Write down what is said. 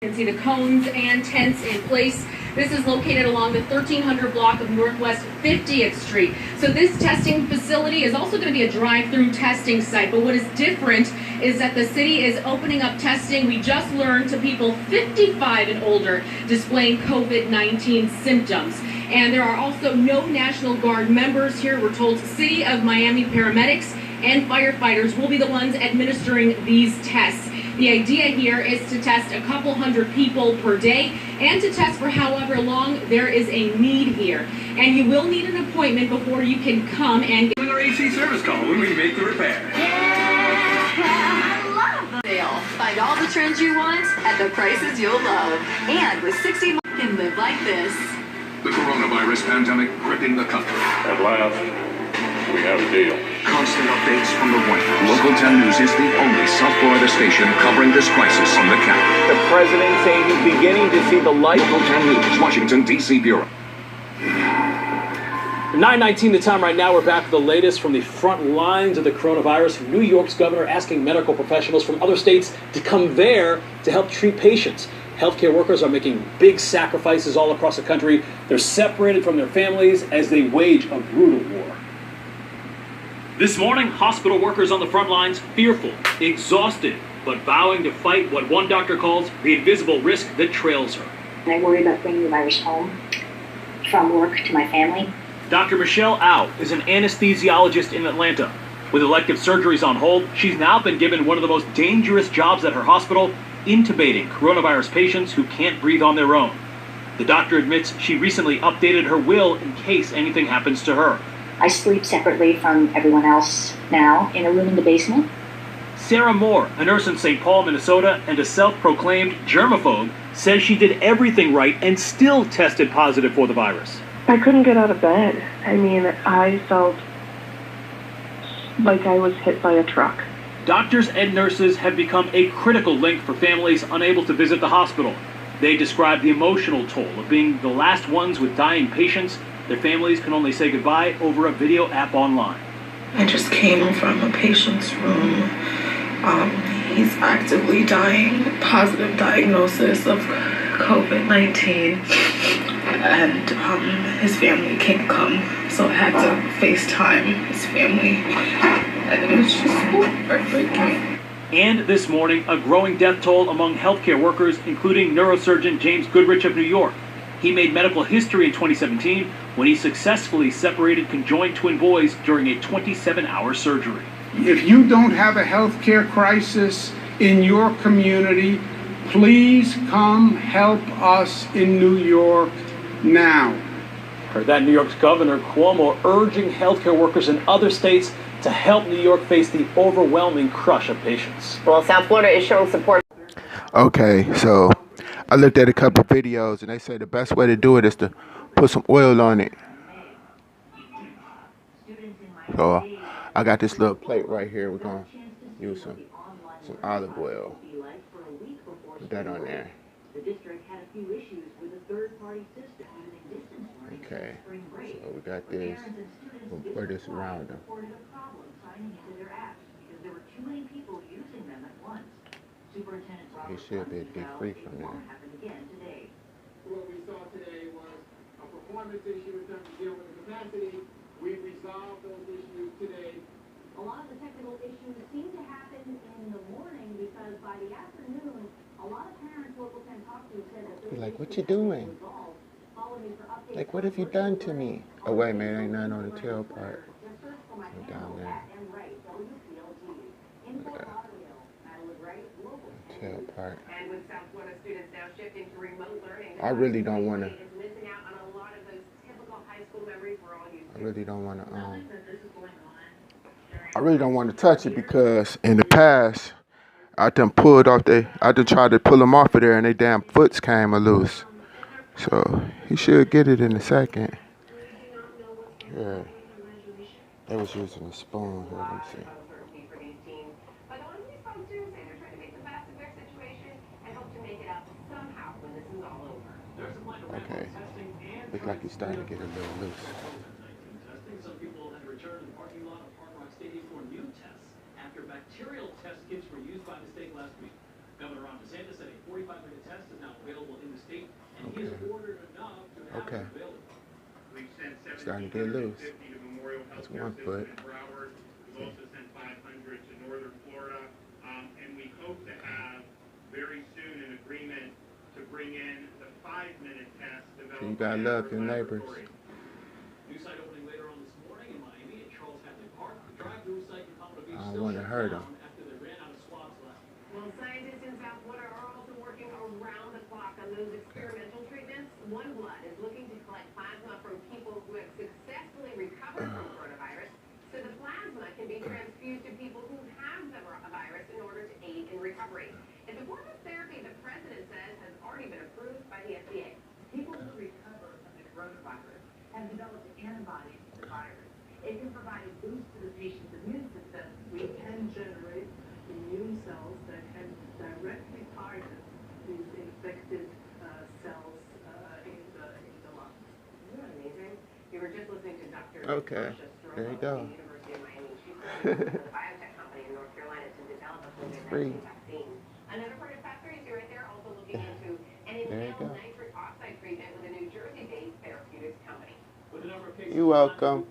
You can see the cones and tents in place. This is located along the 1300 block of Northwest 50th Street. So this testing facility is also going to be a drive-through testing site. But what is different is that the city is opening up testing, we just learned, to people 55 and older displaying COVID-19 symptoms. And there are also no National Guard members here. We're told City of Miami paramedics and firefighters will be the ones administering these tests. The idea here is to test a couple hundred people per day and to test for however long there is a need here. And you will need an appointment before you can come and get our AC service call when we make the repair. Yeah, I love the sale. Find all the trends you want at the prices you'll love. And with 60 months, you can live like this. The coronavirus pandemic gripping the country. At last, we have a deal. Constant updates from the White House. Local 10 News is the only South Florida station covering this crisis on the Capitol. The president saying he's beginning to see the light. Local 10 News, Washington, D.C. Bureau. 9:19 the time right now. We're back with the latest from the front lines of the coronavirus. New York's governor asking medical professionals from other states to come there to help treat patients. Healthcare workers are making big sacrifices all across the country. They're separated from their families as they wage a brutal war. This morning, hospital workers on the front lines fearful, exhausted, but vowing to fight what one doctor calls the invisible risk that trails her. I worry about bringing the virus home from work to my family. Dr. Michelle Au is an anesthesiologist in Atlanta. With elective surgeries on hold, she's now been given one of the most dangerous jobs at her hospital, intubating coronavirus patients who can't breathe on their own. The doctor admits she recently updated her will in case anything happens to her. I sleep separately from everyone else now in a room in the basement. Sarah Moore, a nurse in St. Paul, Minnesota, and a self-proclaimed germaphobe, says she did everything right and still tested positive for the virus. I couldn't get out of bed. I mean, I felt like I was hit by a truck. Doctors and nurses have become a critical link for families unable to visit the hospital. They describe the emotional toll of being the last ones with dying patients. Their families can only say goodbye over a video app online. I just came from a patient's room. He's actively dying, positive diagnosis of COVID-19, and his family can't come, so I had to FaceTime his family, and it was just heartbreaking. And this morning, a growing death toll among healthcare workers, including neurosurgeon James Goodrich of New York. He made medical history in 2017 when he successfully separated conjoined twin boys during a 27-hour surgery. If you don't have a healthcare crisis in your community, please come help us in New York now. Heard that New York's Governor Cuomo urging healthcare workers in other states to help New York face the overwhelming crush of patients. Well, South Florida is showing support. Okay, so I looked at a couple of videos and they say the best way to do it is to put some oil on it. So I got this little plate right here. We're going to use some olive oil. Put that on there. Okay, so we got this. We'll pour this around them. He should be able to get free from there. What we saw today was a performance issue in terms of dealing with the capacity. We've resolved those issues today. A lot of the technical issues seem to happen in the morning because by the afternoon, a lot of parents local 10 talked to said that Be like, what you doing? Like, what have you done to me? Oh, wait, man, ain't nothing on the tail part. Down there. Okay. Tail part. And with South Florida students now shifting to remote learning, I really don't want to. is missing out on a lot of those typical high school memories we're all used to. I really don't want to. I really don't want to touch it because in the past, I done pulled off I done tried to pull them off of there and they damn foots came loose. So he should get it in a second. Yeah. They was using a spoon here. Let me see. Okay. Looks like he's starting to get a little loose. Some people had returned to the parking lot of Hard Rock Stadium for new tests after bacterial test kits were used by mistake last week. Governor Ron DeSantis said a 45-minute test is Okay. Starting to get loose. That's 1 foot. We've also sent 500 to northern Florida, and we hope to have very soon an agreement to bring in the 5-minute test developed. You gotta love your neighbors. New site opening later on this morning in Miami at Charles Hadley Park. The drive-through site in Pompano Beach I don't still want to shut hurt down them. after they ran out of swabs last week. Well, scientists in South Florida are also working around the clock on those experimental treatments. OneBlood is looking to collect plasma from people who have successfully recovered from coronavirus, so the plasma can be transfused to people who have the virus in order to aid in recovery. It's a form of therapy the president says has already been approved by the FDA. People who recover from the coronavirus have developed antibodies to the virus. It can provide a boost to the patient's immune system. We can generate immune cells that can directly target these infected cells in the lungs. Isn't that amazing? You were just listening to Dr. Okay. Natasha Stroh There you of go. the University of Miami. She's working with a biotech company in North Carolina to develop a Free. COVID-19 vaccine. Another part of Fast 32 right there, also looking into an There you inhaled go. nitric oxide treatment with a New Jersey-based therapeutics company. With the number of cases You're welcome.